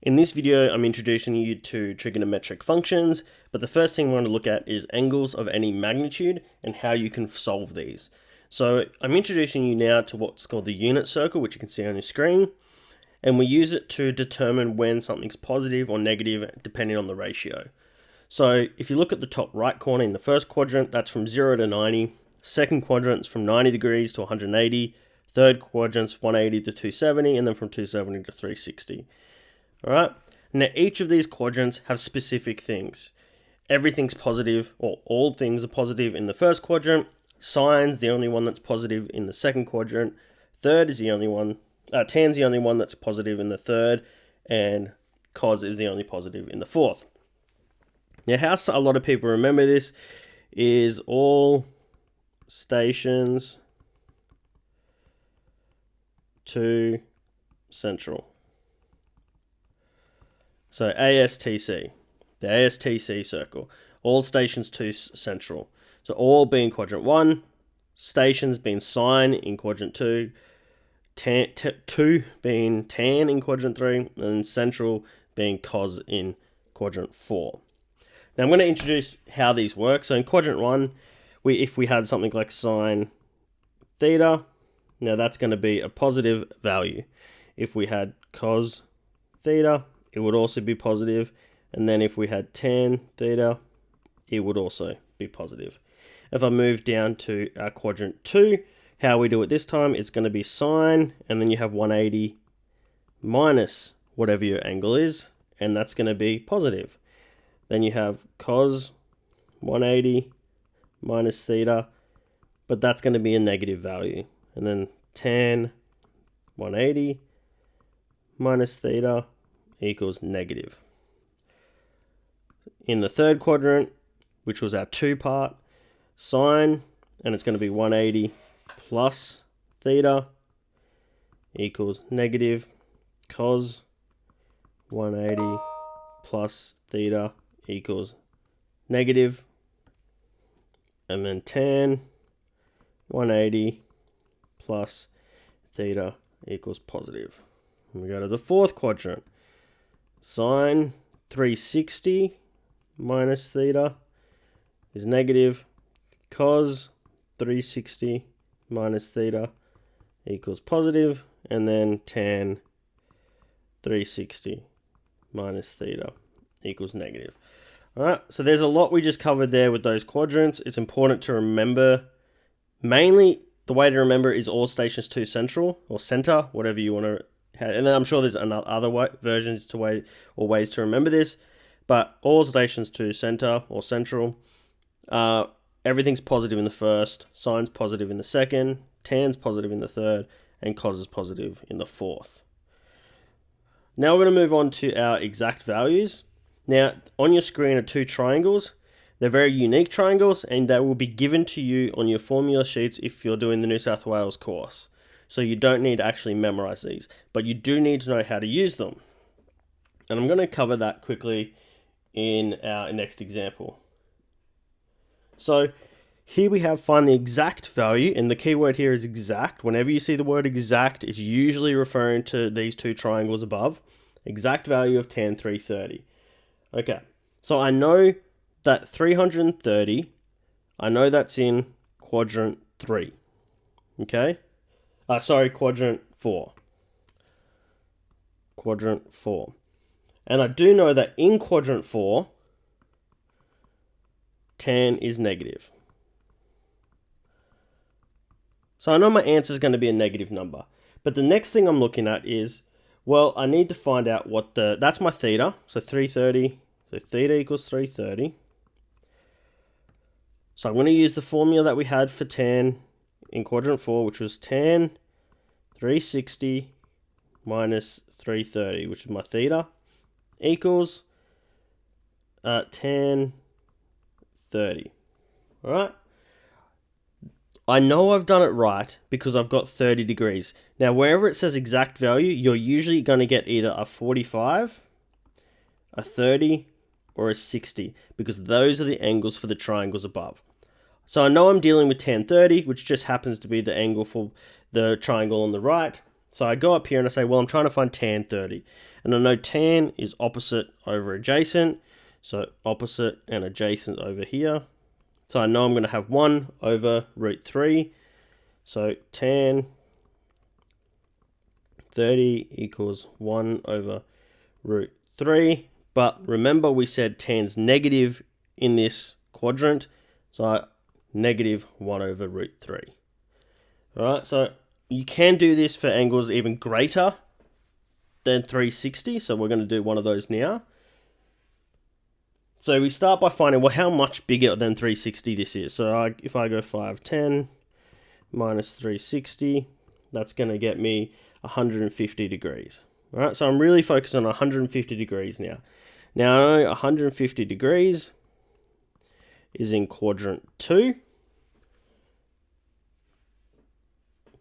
In this video, I'm introducing you to trigonometric functions, but the first thing we want to look at is angles of any magnitude and how you can solve these. So I'm introducing you now to what's called the unit circle, which you can see on your screen, and we use it to determine when something's positive or negative depending on the ratio. So if you look at the top right corner in the first quadrant, that's from 0 to 90. Second quadrant's from 90 degrees to 180. Third quadrant's 180 to 270, and then from 270 to 360. All right. Now each of these quadrants have specific things. Everything's positive, or all things are positive in the first quadrant. Sine's the only one that's positive in the second quadrant. Third is the only one. Tan's the only one that's positive in the third, and cos is the only positive in the fourth. Now, how a lot of people remember this is all stations to central. So ASTC, the ASTC circle, all stations to central. So all being quadrant 1, stations being sine in quadrant 2, 2 being tan in quadrant 3, and central being cos in quadrant 4. Now I'm going to introduce how these work. So in quadrant 1, if we had something like sine theta, now that's going to be a positive value. If we had cos theta, it would also be positive. And then if we had tan theta, it would also be positive. If I move down to quadrant 2, how we do it this time, it's going to be sine, and then you have 180 minus whatever your angle is, and that's going to be positive. Then you have cos 180 minus theta, but that's going to be a negative value. And then tan 180 minus theta equals negative. In the third quadrant, which was our 2-part, sine, and it's going to be 180 plus theta equals negative. Cos 180 plus theta equals negative. And then tan 180 plus theta equals positive. And we go to the fourth quadrant. Sine 360 minus theta is negative. Cos 360 minus theta equals positive. And then tan 360 minus theta equals negative. All right, so there's a lot we just covered there with those quadrants. It's important to remember. Mainly, the way to remember is all stations to central or center, whatever you want to. And then I'm sure there's other versions or ways to remember this, but all stations to center or central. Everything's positive in the first, sine's positive in the second, tan's positive in the third, and cos is positive in the fourth. Now we're going to move on to our exact values. Now, on your screen are two triangles. They're very unique triangles, and they will be given to you on your formula sheets if you're doing the New South Wales course. So you don't need to actually memorize these, but you do need to know how to use them. And I'm going to cover that quickly in our next example. So here we have find the exact value, and the key word here is exact. Whenever you see the word exact, it's usually referring to these two triangles above. Exact value of tan 330. Okay, so I know that 330, I know that's in quadrant 3. Okay? Quadrant 4. Quadrant 4. And I do know that in quadrant 4, tan is negative. So I know my answer is going to be a negative number. But the next thing I'm looking at is, well, I need to find out what that's my theta. So 330, so theta equals 330. So I'm going to use the formula that we had for tan in quadrant 4, which was tan 360 minus 330, which is my theta, equals tan 30. All right. I know I've done it right because I've got 30 degrees. Now, wherever it says exact value, you're usually going to get either a 45, a 30, or a 60, because those are the angles for the triangles above. So I know I'm dealing with tan 30, which just happens to be the angle for the triangle on the right. So I go up here and I say, well, I'm trying to find tan 30. And I know tan is opposite over adjacent. So opposite and adjacent over here. So I know I'm going to have 1 over root 3. So tan 30 equals 1 over root 3. But remember we said tan's negative in this quadrant. So negative 1 over root 3. Alright, so you can do this for angles even greater than 360. So we're going to do one of those now. So we start by finding, well, how much bigger than 360 this is. So if I go 510 minus 360, that's going to get me 150 degrees. All right, so I'm really focused on 150 degrees now. Now I know 150 degrees is in quadrant 2.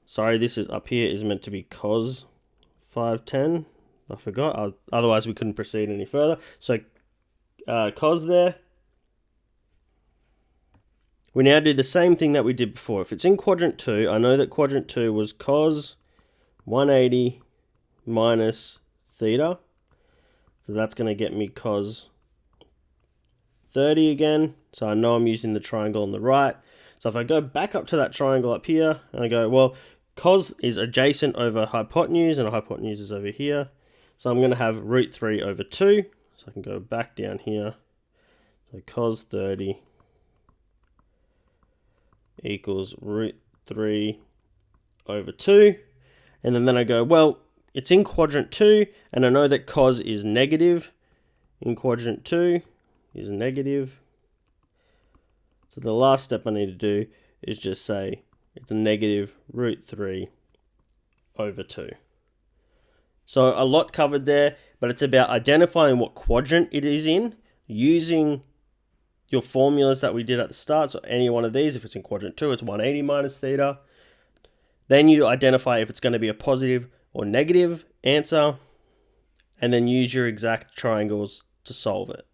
Sorry, this is up here is meant to be cos 510. I forgot, otherwise we couldn't proceed any further. So cos there. We now do the same thing that we did before. If it's in quadrant 2, I know that quadrant 2 was cos 180 minus theta. So that's going to get me cos 30 again. So I know I'm using the triangle on the right. So if I go back up to that triangle up here, and I go, well, cos is adjacent over hypotenuse, and a hypotenuse is over here. So I'm going to have root 3 over 2. So I can go back down here. So cos 30 equals root 3 over 2. And then I go, well, it's in quadrant 2, and I know that cos is negative in quadrant 2 is negative. So the last step I need to do is just say it's a negative root 3 over 2. So a lot covered there, but it's about identifying what quadrant it is in, using your formulas that we did at the start. So any one of these, if it's in quadrant 2, it's 180 minus theta. Then you identify if it's going to be a positive or negative answer, and then use your exact triangles to solve it.